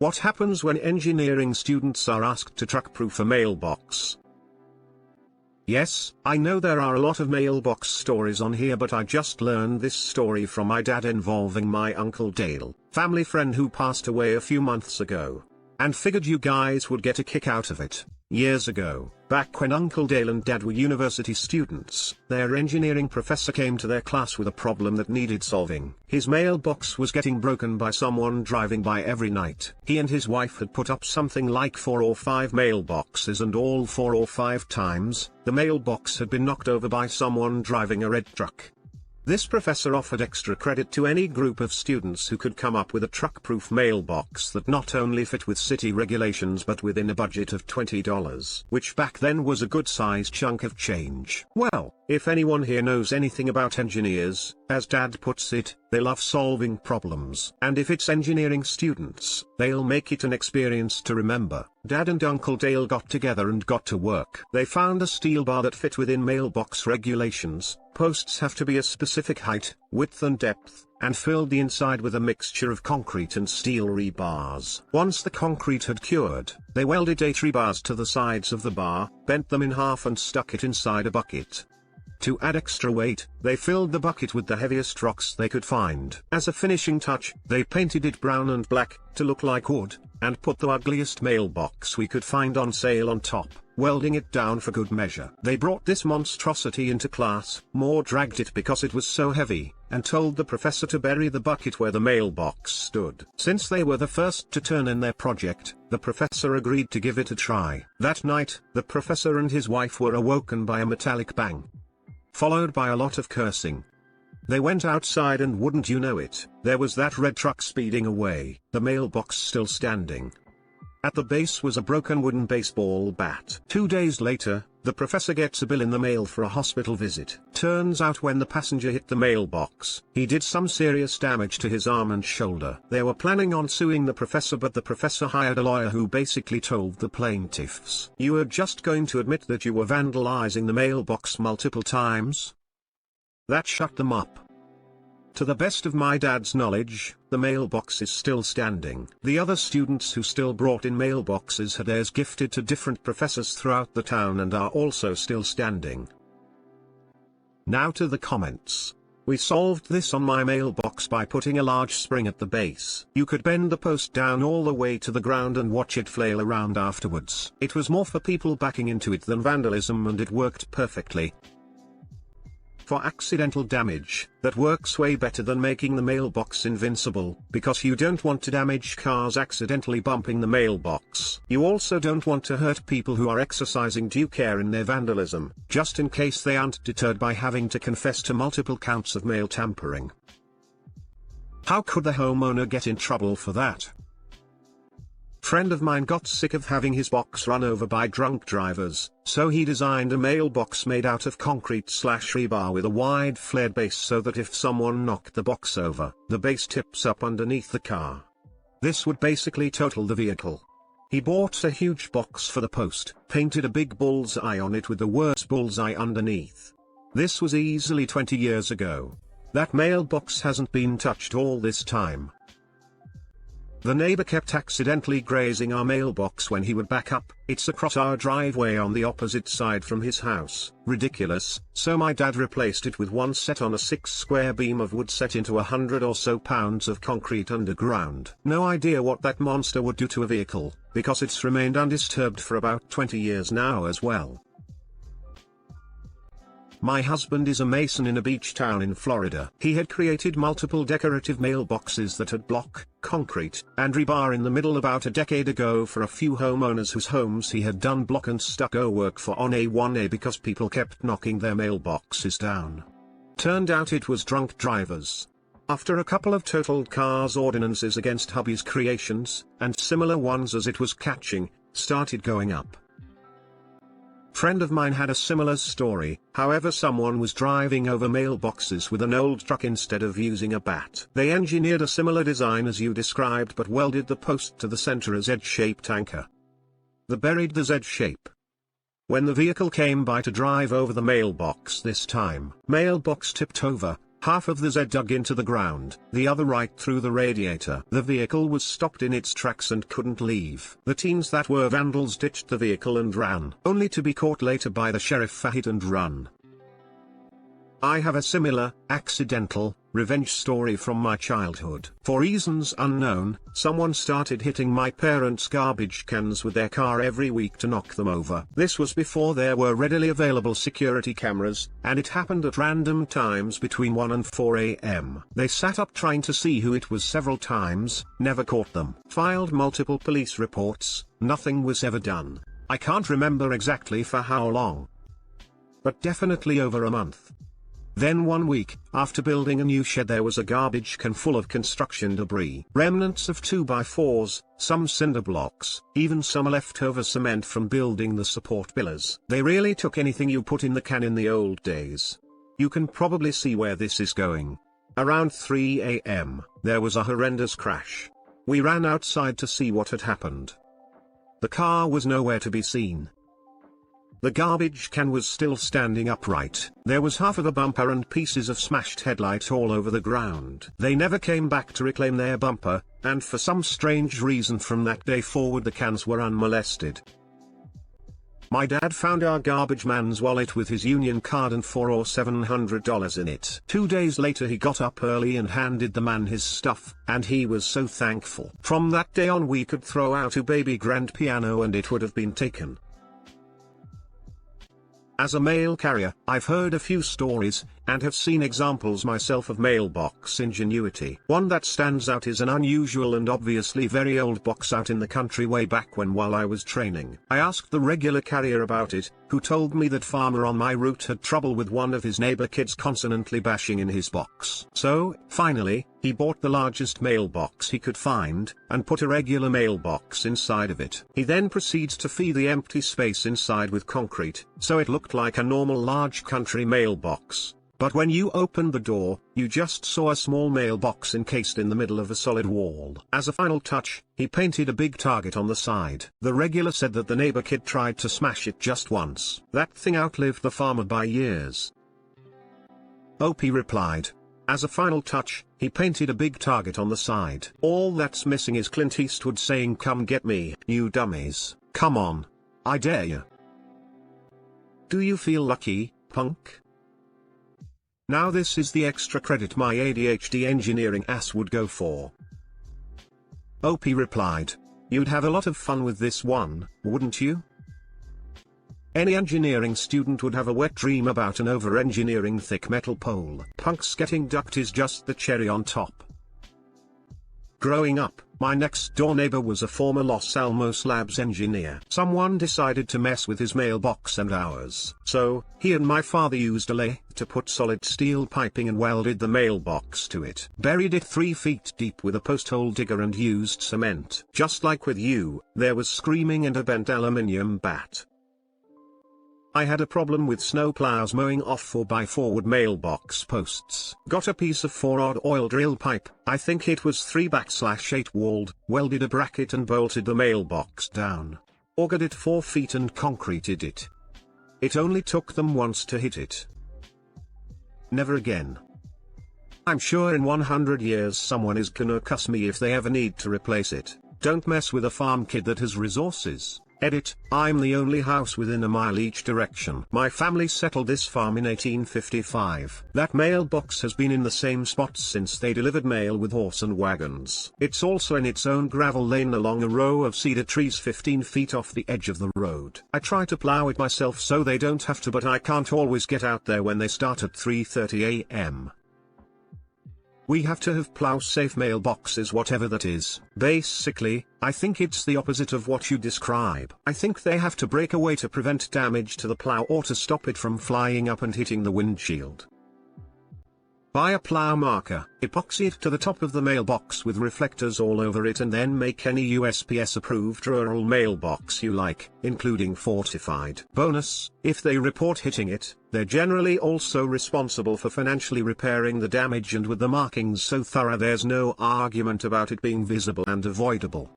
What happens when engineering students are asked to truck-proof a mailbox? Yes, I know there are a lot of mailbox stories on here, but I just learned this story from my dad involving my Uncle Dale, family friend who passed away a few months ago. And figured you guys would get a kick out of it. Years ago, back when Uncle Dale and Dad were university students, their engineering professor came to their class with a problem that needed solving. His mailbox was getting broken by someone driving by every night. He and his wife had put up something like 4 or 5 mailboxes, and all 4 or 5 times, the mailbox had been knocked over by someone driving a red truck. This professor offered extra credit to any group of students who could come up with a truck-proof mailbox that not only fit with city regulations but within a budget of $20, which back then was a good-sized chunk of change. Well, if anyone here knows anything about engineers, as Dad puts it, they love solving problems. And if it's engineering students, they'll make it an experience to remember. Dad and Uncle Dale got together and got to work. They found a steel bar that fit within mailbox regulations. Posts have to be a specific height, width and depth, and filled the inside with a mixture of concrete and steel rebars. Once the concrete had cured, they welded 8 rebars to the sides of the bar, bent them in half and stuck it inside a bucket. To add extra weight, they filled the bucket with the heaviest rocks they could find. As a finishing touch, they painted it brown and black, to look like wood, and put the ugliest mailbox we could find on sale on top, welding it down for good measure. They brought this monstrosity into class, Moore dragged it because it was so heavy, and told the professor to bury the bucket where the mailbox stood. Since they were the first to turn in their project, the professor agreed to give it a try. That night, the professor and his wife were awoken by a metallic bang, followed by a lot of cursing. They went outside and wouldn't you know it, there was that red truck speeding away, the mailbox still standing. At the base was a broken wooden baseball bat. 2 days later, the professor gets a bill in the mail for a hospital visit. Turns out when the passenger hit the mailbox, he did some serious damage to his arm and shoulder. They were planning on suing the professor, but the professor hired a lawyer who basically told the plaintiffs, "You were just going to admit that you were vandalizing the mailbox multiple times?" That shut them up. To the best of my dad's knowledge, the mailbox is still standing. The other students who still brought in mailboxes had theirs gifted to different professors throughout the town and are also still standing. Now to the comments. We solved this on my mailbox by putting a large spring at the base. You could bend the post down all the way to the ground and watch it flail around afterwards. It was more for people backing into it than vandalism, and it worked perfectly. For accidental damage, that works way better than making the mailbox invincible, because you don't want to damage cars accidentally bumping the mailbox. You also don't want to hurt people who are exercising due care in their vandalism, just in case they aren't deterred by having to confess to multiple counts of mail tampering. How could the homeowner get in trouble for that? Friend of mine got sick of having his box run over by drunk drivers, so he designed a mailbox made out of concrete/rebar with a wide flared base so that if someone knocked the box over, the base tips up underneath the car. This would basically total the vehicle. He bought a huge box for the post, painted a big bullseye on it with the words "bullseye" underneath. This was easily 20 years ago. That mailbox hasn't been touched all this time. The neighbor kept accidentally grazing our mailbox when he would back up. It's across our driveway on the opposite side from his house. Ridiculous, so my dad replaced it with one set on a 6-square beam of wood set into 100 or so pounds of concrete underground. No idea what that monster would do to a vehicle, because it's remained undisturbed for about 20 years now as well. My husband is a mason in a beach town in Florida. He had created multiple decorative mailboxes that had block, concrete, and rebar in the middle about a decade ago for a few homeowners whose homes he had done block and stucco work for on A1A because people kept knocking their mailboxes down. Turned out it was drunk drivers. After a couple of totaled cars, ordinances against hubby's creations, and similar ones as it was catching, started going up. Friend of mine had a similar story, however someone was driving over mailboxes with an old truck instead of using a bat. They engineered a similar design as you described but welded the post to the center as Z-shaped anchor. They buried the Z shape. When the vehicle came by to drive over the mailbox this time, mailbox tipped over, Half of the Z dug into the ground, the other right through the radiator. The vehicle was stopped in its tracks and couldn't leave. The teens that were vandals ditched the vehicle and ran, only to be caught later by the sheriff for hit and run. I have a similar, accidental, revenge story from my childhood. For reasons unknown, someone started hitting my parents' garbage cans with their car every week to knock them over. This was before there were readily available security cameras, and it happened at random times between 1 and 4 a.m. They sat up trying to see who it was several times, never caught them. Filed multiple police reports, nothing was ever done. I can't remember exactly for how long, but definitely over a month. Then one week, after building a new shed, there was a garbage can full of construction debris. Remnants of 2x4s, some cinder blocks, even some leftover cement from building the support pillars. They really took anything you put in the can in the old days. You can probably see where this is going. Around 3 a.m., there was a horrendous crash. We ran outside to see what had happened. The car was nowhere to be seen. The garbage can was still standing upright. There was half of a bumper and pieces of smashed headlight all over the ground. They never came back to reclaim their bumper, and for some strange reason from that day forward the cans were unmolested. My dad found our garbage man's wallet with his union card and $400 or $700 in it. 2 days later he got up early and handed the man his stuff, and he was so thankful. From that day on we could throw out a baby grand piano and it would have been taken. As a mail carrier, I've heard a few stories, and have seen examples myself of mailbox ingenuity. One that stands out is an unusual and obviously very old box out in the country way back when while I was training. I asked the regular carrier about it, who told me that farmer on my route had trouble with one of his neighbor kids consonantly bashing in his box. So, finally, he bought the largest mailbox he could find, and put a regular mailbox inside of it. He then proceeds to feed the empty space inside with concrete, so it looked like a normal large country mailbox. But when you opened the door, you just saw a small mailbox encased in the middle of a solid wall. As a final touch, he painted a big target on the side. The regular said that the neighbor kid tried to smash it just once. That thing outlived the farmer by years. OP replied, as a final touch, he painted a big target on the side. All that's missing is Clint Eastwood saying "Come get me, you dummies, come on. I dare you." Do you feel lucky, punk? Now this is the extra credit my ADHD engineering ass would go for. OP replied, you'd have a lot of fun with this one, wouldn't you? Any engineering student would have a wet dream about an over-engineering thick metal pole. Punks getting ducked is just the cherry on top. Growing up, my next-door neighbor was a former Los Alamos Labs engineer. Someone decided to mess with his mailbox and ours. So, he and my father used a lathe to put solid steel piping and welded the mailbox to it. Buried it 3 feet deep with a post-hole digger and used cement. Just like with you, there was screaming and a bent aluminium bat. I had a problem with snowplows mowing off 4x4 wood mailbox posts. Got a piece of 4-aught oil drill pipe, I think it was 3/8 walled, welded a bracket and bolted the mailbox down. Augured it 4 feet and concreted it. It only took them once to hit it. Never again. I'm sure in 100 years someone is gonna cuss me if they ever need to replace it. Don't mess with a farm kid that has resources. Edit, I'm the only house within a mile each direction. My family settled this farm in 1855. That mailbox has been in the same spot since they delivered mail with horse and wagons. It's also in its own gravel lane along a row of cedar trees 15 feet off the edge of the road. I try to plow it myself so they don't have to, but I can't always get out there when they start at 3:30 a.m. We have to have plow-safe mailboxes, whatever that is. Basically, I think it's the opposite of what you describe. I think they have to break away to prevent damage to the plow or to stop it from flying up and hitting the windshield. Buy a plow marker, epoxy it to the top of the mailbox with reflectors all over it, and then make any USPS-approved rural mailbox you like, including fortified. Bonus, if they report hitting it, they're generally also responsible for financially repairing the damage, and with the markings so thorough there's no argument about it being visible and avoidable.